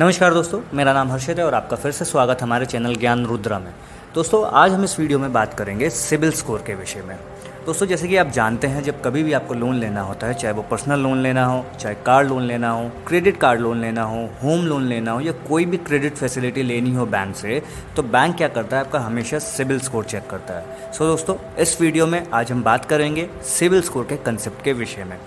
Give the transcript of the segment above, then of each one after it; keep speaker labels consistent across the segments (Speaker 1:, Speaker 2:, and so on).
Speaker 1: नमस्कार दोस्तों, मेरा नाम हर्षित है और आपका फिर से स्वागत हमारे चैनल ज्ञान रुद्रा में। दोस्तों, आज हम इस वीडियो में बात करेंगे सिबिल स्कोर के विषय में। दोस्तों, जैसे कि आप जानते हैं, जब कभी भी आपको लोन लेना होता है, चाहे वो पर्सनल लोन लेना हो, चाहे कार लोन लेना हो, क्रेडिट कार्ड लोन लेना हो, होम लोन लेना हो या कोई भी क्रेडिट फैसिलिटी लेनी हो बैंक से, तो बैंक क्या करता है, आपका हमेशा सिबिल स्कोर चेक करता है। सो दोस्तों, इस वीडियो में आज हम बात करेंगे सिबिल स्कोर के कंसेप्ट के विषय में।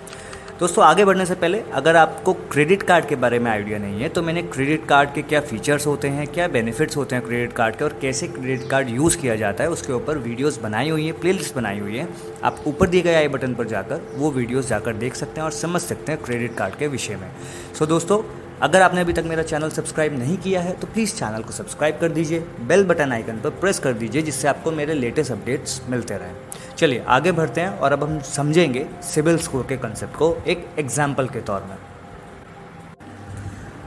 Speaker 1: दोस्तों, आगे बढ़ने से पहले अगर आपको क्रेडिट कार्ड के बारे में आइडिया नहीं है तो मैंने क्रेडिट कार्ड के क्या फीचर्स होते हैं, क्या बेनिफिट्स होते हैं क्रेडिट कार्ड के और कैसे क्रेडिट कार्ड यूज़ किया जाता है, उसके ऊपर वीडियोस बनाई हुई हैं, प्लेलिस्ट बनाई हुई है। आप ऊपर दिए गए आई बटन पर जाकर वो वीडियोस जाकर देख सकते हैं और समझ सकते हैं क्रेडिट कार्ड के विषय में। सो दोस्तों, अगर आपने अभी तक मेरा चैनल सब्सक्राइब नहीं किया है तो प्लीज़ चैनल को सब्सक्राइब कर दीजिए, बेल बटन आइकन पर प्रेस कर दीजिए, जिससे आपको मेरे लेटेस्ट अपडेट्स मिलते रहें। चलिए आगे बढ़ते हैं और अब हम समझेंगे सिबिल स्कोर के कंसेप्ट को एक एग्जाम्पल के तौर में।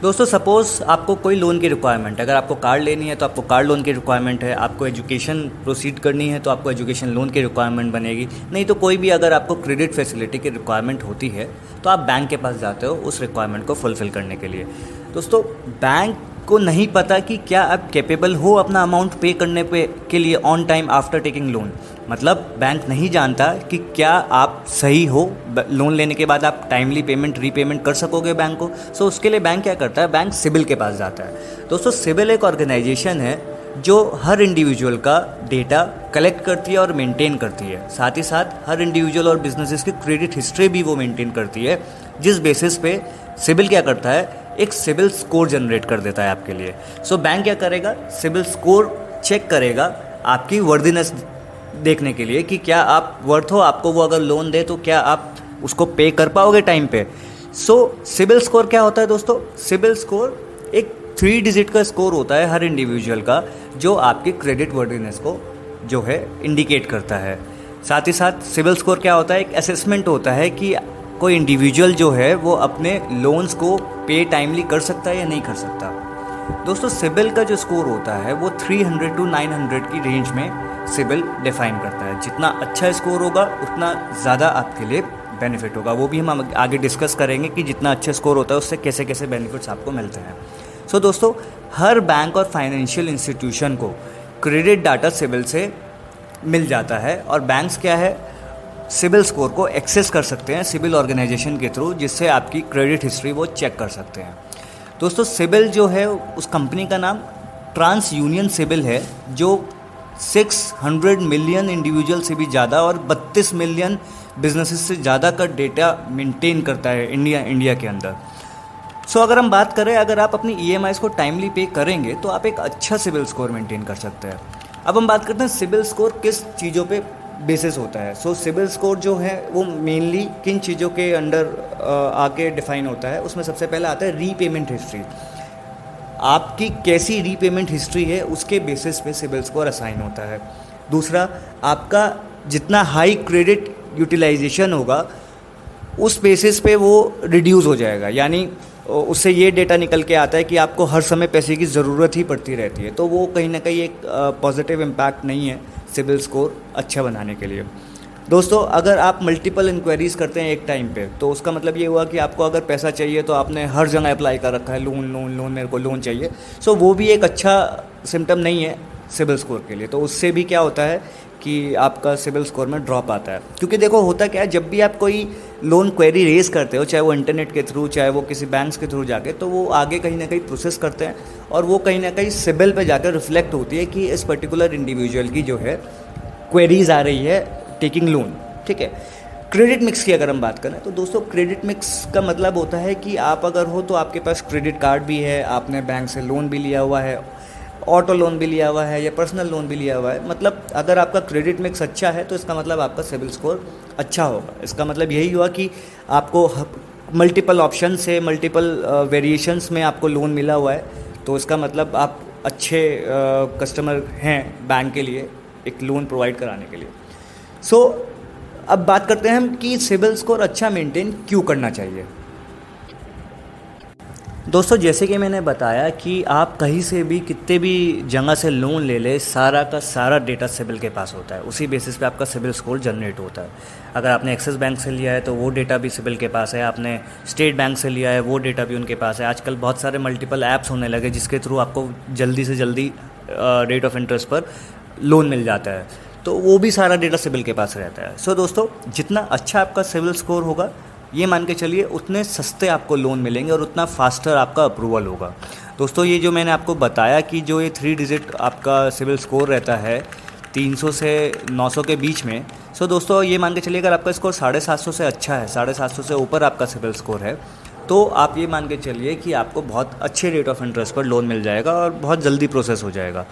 Speaker 1: दोस्तों, सपोज़ आपको कोई लोन की रिक्वायरमेंट है। अगर आपको कार लेनी है तो आपको कार लोन की रिक्वायरमेंट है, आपको एजुकेशन प्रोसीड करनी है तो आपको एजुकेशन लोन की रिक्वायरमेंट बनेगी। नहीं तो कोई भी अगर आपको क्रेडिट फैसिलिटी की रिक्वायरमेंट होती है तो आप बैंक के पास जाते हो उस रिक्वायरमेंट को फुलफ़िल करने के लिए। दोस्तों, बैंक को नहीं पता कि क्या आप कैपेबल हो अपना अमाउंट पे करने के लिए on time after taking loan. मतलब बैंक नहीं जानता कि क्या आप सही हो, लोन लेने के बाद आप टाइमली पेमेंट रीपेमेंट कर सकोगे बैंक को। सो उसके लिए बैंक क्या करता है, बैंक सिबिल के पास जाता है। दोस्तों, सिबिल एक ऑर्गेनाइजेशन है जो हर इंडिविजुअल का डेटा कलेक्ट करती है और मेंटेन करती है। साथ ही साथ हर इंडिविजुअल और बिजनेसेस की क्रेडिट हिस्ट्री भी वो मेंटेन करती है, जिस बेसिस पे सिबिल क्या करता है, एक सिबिल स्कोर जनरेट कर देता है आपके लिए। सो बैंक क्या करेगा, सिबिल स्कोर चेक करेगा आपकी वर्दीनेस देखने के लिए कि क्या आप वर्थ हो, आपको वो अगर लोन दे तो क्या आप उसको पे कर पाओगे टाइम पे। सो सिबिल स्कोर क्या होता है दोस्तों, सिबिल स्कोर एक 3 डिजिट का स्कोर होता है हर इंडिविजुअल का, जो आपकी क्रेडिट वर्दीनेस को जो है इंडिकेट करता है। साथ ही साथ सिबिल स्कोर क्या होता है, एक असेसमेंट होता है कि कोई इंडिविजुअल जो है वो अपने लोन्स को पे टाइमली कर सकता है या नहीं कर सकता। दोस्तों, सिबिल का जो स्कोर होता है वो 300 to 900 की रेंज में सिबिल डिफाइन करता है। जितना अच्छा स्कोर होगा उतना ज़्यादा आपके लिए बेनिफिट होगा। वो भी हम आगे डिस्कस करेंगे कि जितना अच्छा स्कोर होता है उससे कैसे कैसे बेनिफिट्स आपको मिलते हैं। सो दोस्तों, हर बैंक और फाइनेंशियल इंस्टीट्यूशन को क्रेडिट डाटा सिबिल से मिल जाता है और बैंक्स क्या है, सिबिल स्कोर को एक्सेस कर सकते हैं सिबिल ऑर्गेनाइजेशन के थ्रू, जिससे आपकी क्रेडिट हिस्ट्री वो चेक कर सकते हैं। दोस्तों, सिबिल जो है उस कंपनी का नाम ट्रांस यूनियन सिबिल है, जो 600 मिलियन इंडिविजुअल से भी ज़्यादा और 32 मिलियन बिजनेसेस से ज़्यादा का डेटा मेंटेन करता है इंडिया के अंदर। सो अगर हम बात करें, अगर आप अपनी EMIs को टाइमली पे करेंगे तो आप एक अच्छा सिबिल स्कोर मेंटेन कर सकते हैं। अब हम बात करते हैं सिबिल स्कोर किस चीज़ों पे बेसिस होता है। सो सिबिल स्कोर जो है वो मेनली किन चीज़ों के अंडर आके डिफाइन होता है, उसमें सबसे पहला आता है रीपेमेंट हिस्ट्री। आपकी कैसी रीपेमेंट हिस्ट्री है उसके बेसिस पे सिबिल स्कोर असाइन होता है। दूसरा, आपका जितना हाई क्रेडिट यूटिलाइजेशन होगा उस बेसिस पे वो रिड्यूस हो जाएगा। यानी उससे ये डेटा निकल के आता है कि आपको हर समय पैसे की ज़रूरत ही पड़ती रहती है, तो वो कहीं ना कहीं एक पॉजिटिव इम्पैक्ट नहीं है सिबिल स्कोर अच्छा बनाने के लिए। दोस्तों, अगर आप मल्टीपल इंक्वायरीज़ करते हैं एक टाइम पे, तो उसका मतलब ये हुआ कि आपको अगर पैसा चाहिए तो आपने हर जगह अप्लाई कर रखा है, लोन लोन लोन, मेरे को लोन चाहिए। सो वो भी एक अच्छा सिम्टम नहीं है सिबिल स्कोर के लिए। तो उससे भी क्या होता है कि आपका सिबिल स्कोर में ड्रॉप आता है। क्योंकि देखो, होता क्या है, जब भी आप कोई लोन क्वेरी रेज़ करते हो, चाहे वो इंटरनेट के थ्रू, चाहे वो किसी बैंक्स के थ्रू जाके, तो वो आगे कहीं ना कहीं प्रोसेस करते हैं और वो कहीं ना कहीं सिबिल पे जाकर रिफ्लेक्ट होती है कि इस पर्टिकुलर इंडिविजुअल की जो है क्वेरीज आ रही है टेकिंग लोन। ठीक है। क्रेडिट मिक्स की अगर हम बात करें तो दोस्तों, क्रेडिट मिक्स का मतलब होता है कि आप अगर हो तो आपके पास क्रेडिट कार्ड भी है, आपने बैंक से लोन भी लिया हुआ है, ऑटो लोन भी लिया हुआ है या पर्सनल लोन भी लिया हुआ है। मतलब अगर आपका क्रेडिट मिक्स अच्छा है तो इसका मतलब आपका सिबिल स्कोर अच्छा होगा। इसका मतलब यही हुआ कि आपको मल्टीपल ऑप्शन से, मल्टीपल वेरिएशंस में आपको लोन मिला हुआ है, तो इसका मतलब आप अच्छे कस्टमर हैं बैंक के लिए एक लोन प्रोवाइड कराने के लिए। सो अब बात करते हैं हम कि सिबिल स्कोर अच्छा मेंटेन क्यों करना चाहिए। दोस्तों जैसे कि मैंने बताया कि आप कहीं से भी कितने भी जगह से लोन ले ले, सारा का सारा डेटा सिबिल के पास होता है। उसी बेसिस पे आपका सिबिल स्कोर जनरेट होता है। अगर आपने एक्सिस बैंक से लिया है तो वो डेटा भी सिबिल के पास है, आपने स्टेट बैंक से लिया है वो डेटा भी उनके पास है। आजकल बहुत सारे मल्टीपल ऐप्स होने लगे जिसके थ्रू आपको जल्दी से जल्दी रेट ऑफ इंटरेस्ट पर लोन मिल जाता है, तो वो भी सारा डेटा सिबिल के पास रहता है। सो दोस्तों जितना अच्छा आपका सिबिल स्कोर होगा, ये मान के चलिए उतने सस्ते आपको लोन मिलेंगे और उतना फास्टर आपका अप्रूवल होगा। दोस्तों ये जो मैंने आपको बताया कि जो ये 3 डिजिट आपका सिबिल स्कोर रहता है 300 से 900 के बीच में, सो दोस्तों ये मान के चलिए अगर आपका स्कोर 750 से अच्छा है, 750 से ऊपर आपका सिबिल स्कोर है, तो आप ये मान के चलिए कि आपको बहुत अच्छे रेट ऑफ इंटरेस्ट पर लोन मिल जाएगा और बहुत जल्दी प्रोसेस हो जाएगा।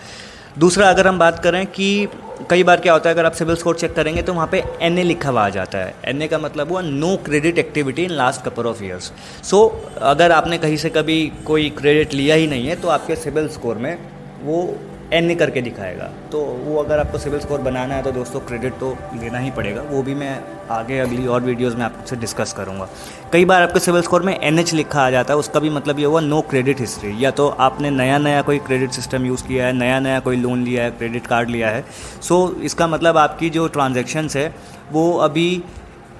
Speaker 1: दूसरा अगर हम बात करें कि कई बार क्या होता है, अगर आप सिबिल स्कोर चेक करेंगे तो वहाँ पे NA लिखा हुआ आ जाता है। NA का मतलब हुआ no credit activity in last couple of years. So अगर आपने कहीं से कभी कोई क्रेडिट लिया ही नहीं है तो आपके सिबिल स्कोर में वो NA करके दिखाएगा। तो वो अगर आपको सिबिल स्कोर बनाना है तो दोस्तों क्रेडिट तो लेना ही पड़ेगा, वो भी मैं आगे अगली और वीडियोस में आपसे डिस्कस करूँगा। कई बार आपके सिबिल स्कोर में NH लिखा आ जाता है, उसका भी मतलब ये हुआ नो क्रेडिट हिस्ट्री, या तो आपने नया कोई क्रेडिट सिस्टम यूज़ किया है, नया कोई लोन लिया है, क्रेडिट कार्ड लिया है। सो इसका मतलब आपकी जो ट्रांजेक्शन्स है वो अभी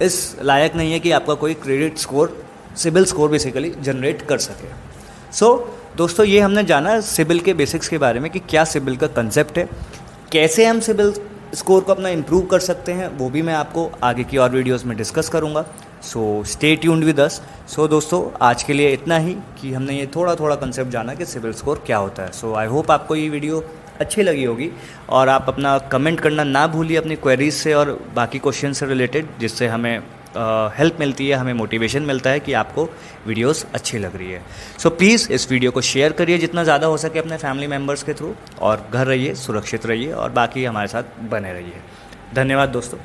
Speaker 1: इस लायक नहीं है कि आपका कोई credit score, CIBIL score basically generate कर सके। सो दोस्तों ये हमने जाना सिबिल के बेसिक्स के बारे में कि क्या सिबिल का कंसेप्ट है, कैसे हम सिबिल स्कोर को अपना इम्प्रूव कर सकते हैं, वो भी मैं आपको आगे की और वीडियोस में डिस्कस करूंगा। So stay tuned with us. So दोस्तों आज के लिए इतना ही कि हमने ये थोड़ा कंसेप्ट जाना कि सिबिल स्कोर क्या होता है। सो आई होप आपको ये वीडियो अच्छी लगी होगी और आप अपना कमेंट करना ना भूलिए अपनी क्वेरीज से और बाकी क्वेश्चन से रिलेटेड, जिससे हमें हेल्प मिलती है, हमें मोटिवेशन मिलता है कि आपको वीडियोस अच्छी लग रही है। सो प्लीज़ इस वीडियो को शेयर करिए जितना ज़्यादा हो सके अपने फैमिली मेम्बर्स के थ्रू, और घर रहिए, सुरक्षित रहिए और बाकी हमारे साथ बने रहिए। धन्यवाद दोस्तों।